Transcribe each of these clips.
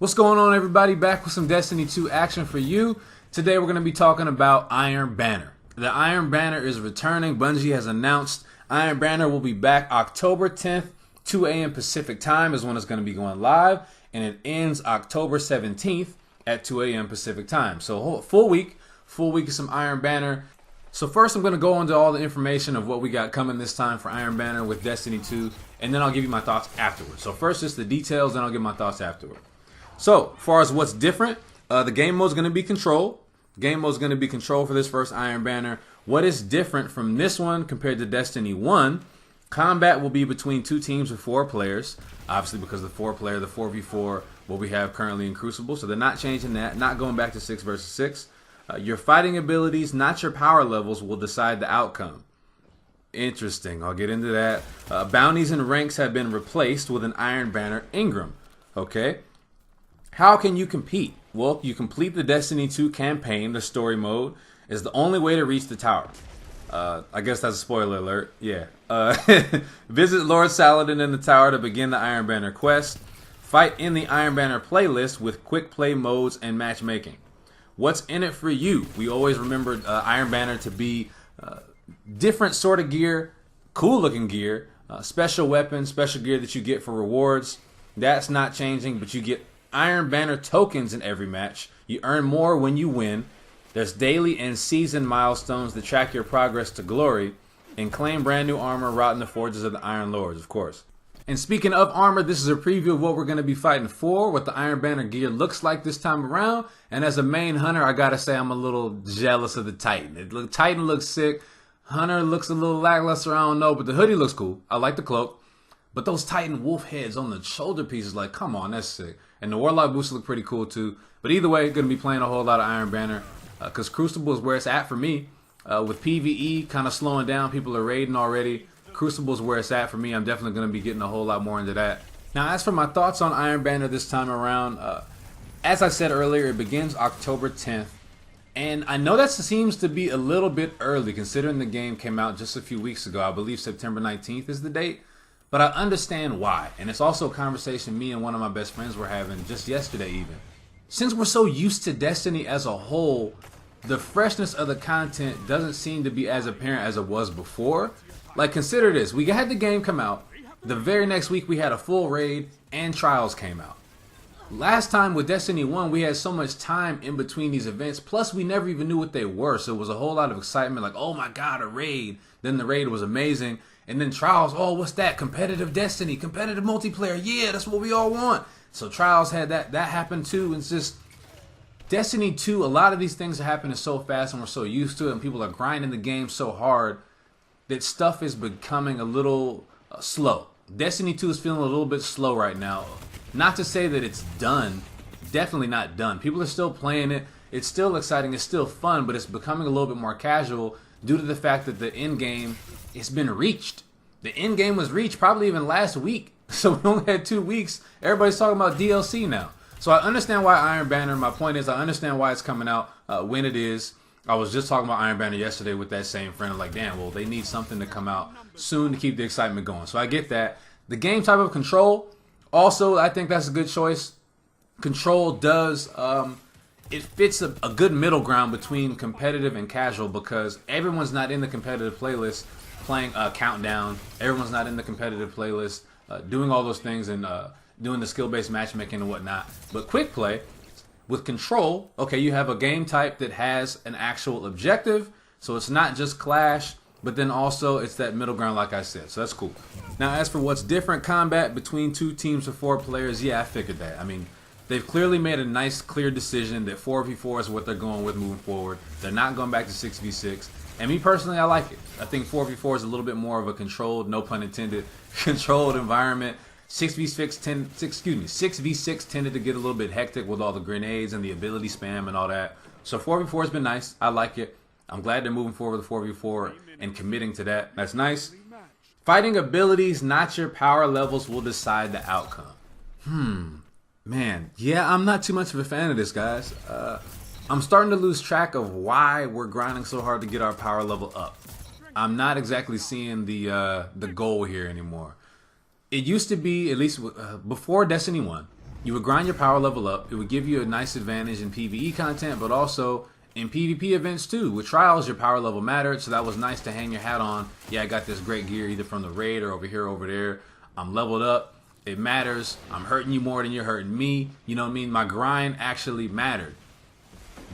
What's going on, everybody? Back with some Destiny 2 action for you. Today we're going to be talking about Iron Banner. The Iron Banner is returning. Bungie has announced Iron Banner will be back October 10th, 2 a.m. Pacific time is when it's going to be going live, and it ends October 17th at 2 a.m. Pacific time. So full week of some Iron Banner. So first I'm going to go into all the information of what we got coming this time for Iron Banner with Destiny 2, and then I'll give you my thoughts afterwards. So first just the details, then I'll give my thoughts afterward. So, as far as what's different, the game mode is going to be control. Game mode is going to be control for this first Iron Banner. What is different from this one compared to Destiny 1? Combat will be between two teams of 4 players. Obviously, because the 4-player, the 4v4, what we have currently in Crucible. So they're not changing that, not going back to 6 versus 6. Your fighting abilities, not your power levels, will decide the outcome. Interesting. I'll get into that. Bounties and ranks have been replaced with an Iron Banner Ingram. Okay. How can you compete? Well, you complete the Destiny 2 campaign. The story mode is the only way to reach the tower. I guess that's a spoiler alert. Yeah. Visit Lord Saladin in the tower to begin the Iron Banner quest. Fight in the Iron Banner playlist with quick play modes and matchmaking. What's in it for you? We always remembered Iron Banner to be different sort of gear, cool looking gear, special weapons, special gear that you get for rewards. That's not changing, but you get Iron Banner tokens in every match. You earn more when you win. There's daily and season milestones that track your progress to glory. And claim brand new armor wrought in the forges of the Iron Lords, of course. And speaking of armor, this is a preview of what we're going to be fighting for, what the Iron Banner gear looks like this time around. And as a main hunter, I gotta say I'm a little jealous of the Titan. Titan looks sick. Hunter looks a little lackluster, I don't know, but the hoodie looks cool. I like the cloak. But those Titan wolf heads on the shoulder pieces, like, come on, that's sick. And the Warlock boots look pretty cool too. But either way, going to be playing a whole lot of Iron Banner. Because Crucible is where it's at for me. With PvE kind of slowing down, people are raiding already. Crucible is where it's at for me. I'm definitely going to be getting a whole lot more into that. Now, as for my thoughts on Iron Banner this time around, as I said earlier, it begins October 10th. And I know that seems to be a little bit early, considering the game came out just a few weeks ago. I believe September 19th is the date. But I understand why, and it's also a conversation me and one of my best friends were having just yesterday even. Since we're so used to Destiny as a whole, the freshness of the content doesn't seem to be as apparent as it was before. Like, consider this, we had the game come out, the very next week we had a full raid, and Trials came out. Last time with Destiny 1, we had so much time in between these events, plus we never even knew what they were, so it was a whole lot of excitement, like, oh my god, a raid. Then the raid was amazing. And then Trials, oh, what's that? Competitive Destiny, competitive multiplayer. Yeah, that's what we all want. So Trials had that happened too. It's just Destiny 2, a lot of these things are happening so fast and we're so used to it, and people are grinding the game so hard that stuff is becoming a little slow. Destiny 2 is feeling a little bit slow right now. Not to say that it's done. Definitely not done. People are still playing it. It's still exciting. It's still fun, but it's becoming a little bit more casual due to the fact that the end game it's been reached. The end game was reached probably even last week. So we only had 2 weeks. Everybody's talking about DLC now. So I understand why Iron Banner, my point is I understand why it's coming out when it is. I was just talking about Iron Banner yesterday with that same friend. I'm like, damn, well, they need something to come out soon to keep the excitement going. So I get that. The game type of Control, also, I think that's a good choice. Control does, it fits a good middle ground between competitive and casual because everyone's not in the competitive playlist playing Countdown. Everyone's not in the competitive playlist doing all those things and doing the skill-based matchmaking and whatnot. But quick play, with Control, okay, you have a game type that has an actual objective, so it's not just Clash, but then also it's that middle ground like I said, so that's cool. Now as for what's different, combat between 2 teams of 4 players, yeah, I figured that. I mean, they've clearly made a nice, clear decision that 4v4 is what they're going with moving forward. They're not going back to 6v6. And me personally, I like it. I think 4v4 is a little bit more of a controlled, no pun intended, controlled environment. 6v6 tended to get a little bit hectic with all the grenades and the ability spam and all that. So 4v4 has been nice. I like it. I'm glad they're moving forward with 4v4 and committing to that. That's nice. Fighting abilities, not your power levels, will decide the outcome. Man, yeah, I'm not too much of a fan of this, guys. I'm starting to lose track of why we're grinding so hard to get our power level up. I'm not exactly seeing the goal here anymore. It used to be, at least before Destiny 1, You would grind your power level up. It would give you a nice advantage in PvE content, but also in PvP events too. With trials, your power level mattered, so that was nice to hang your hat on. Yeah, I got this great gear either from the raid or over here, over there. I'm leveled up. It matters. I'm hurting you more than you're hurting me. You know what I mean? My grind actually mattered.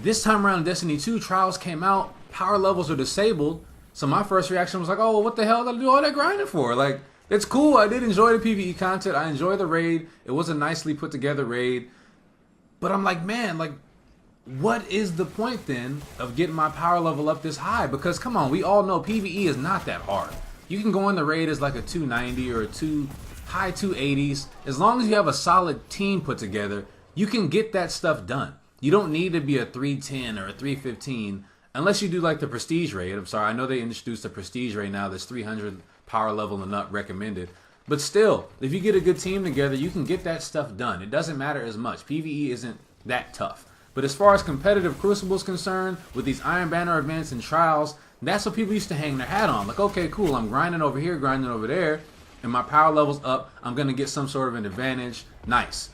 This time around in Destiny 2, trials came out. Power levels are disabled. So my first reaction was like, oh, well, what the hell did I do all that grinding for? Like, it's cool. I did enjoy the PvE content. I enjoy the raid. It was a nicely put together raid. But I'm like, man, like, what is the point then of getting my power level up this high? Because come on, we all know PvE is not that hard. You can go in the raid as like a 290 or a high 280s. As long as you have a solid team put together, you can get that stuff done. You don't need to be a 310 or a 315 unless you do like the prestige raid. I'm sorry, I know they introduced the prestige raid now. That's 300 power level and up recommended. But still, if you get a good team together, you can get that stuff done. It doesn't matter as much. PvE isn't that tough. But as far as competitive Crucible is concerned, with these Iron Banner events and trials, that's what people used to hang their hat on. Like, okay, cool, I'm grinding over here, grinding over there, and my power level's up. I'm going to get some sort of an advantage. Nice.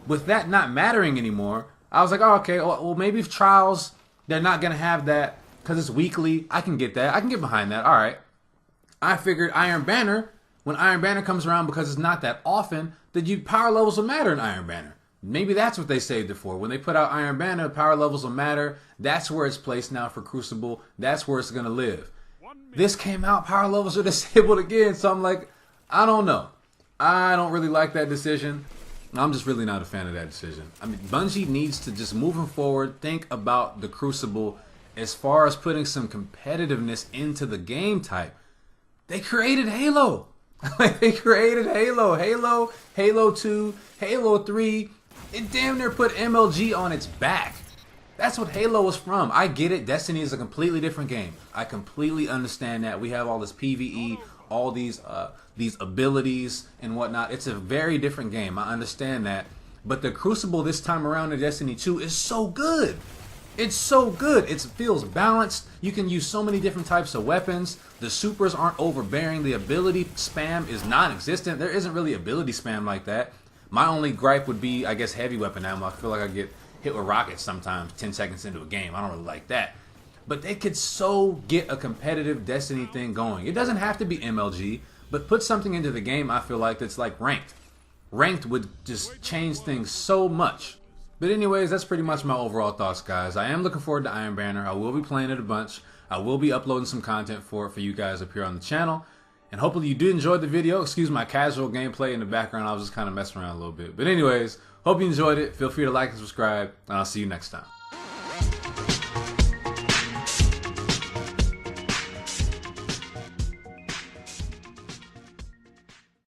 With that not mattering anymore, I was like, oh, okay, well, maybe if trials, they're not going to have that because it's weekly. I can get that. I can get behind that. All right. I figured Iron Banner, when Iron Banner comes around, because it's not that often, that power levels will matter in Iron Banner. Maybe that's what they saved it for. When they put out Iron Banner, power levels will matter. That's where it's placed now for Crucible. That's where it's going to live. This came out, power levels are disabled again. So I'm like, I don't know. I don't really like that decision. I'm just really not a fan of that decision. I mean, Bungie needs to just moving forward, think about the Crucible as far as putting some competitiveness into the game type. They created Halo. Like, they created Halo. Halo 2, Halo 3. It damn near put MLG on its back. That's what Halo was from. I get it. Destiny is a completely different game. I completely understand that. We have all this PvE, all these abilities and whatnot. It's a very different game. I understand that. But the Crucible this time around in Destiny 2 is so good. It's so good. It feels balanced. You can use so many different types of weapons. The supers aren't overbearing. The ability spam is non-existent. There isn't really ability spam like that. My only gripe would be, I guess, heavy weapon ammo. I feel like I get hit with rockets sometimes 10 seconds into a game. I don't really like that. But they could so get a competitive Destiny thing going. It doesn't have to be MLG, but put something into the game, I feel like, that's like ranked. Ranked would just change things so much. But anyways, that's pretty much my overall thoughts, guys. I am looking forward to Iron Banner. I will be playing it a bunch. I will be uploading some content for it for you guys up here on the channel. And hopefully you did enjoy the video. Excuse my casual gameplay in the background. I was just kind of messing around a little bit. But anyways, hope you enjoyed it. Feel free to like and subscribe. And I'll see you next time.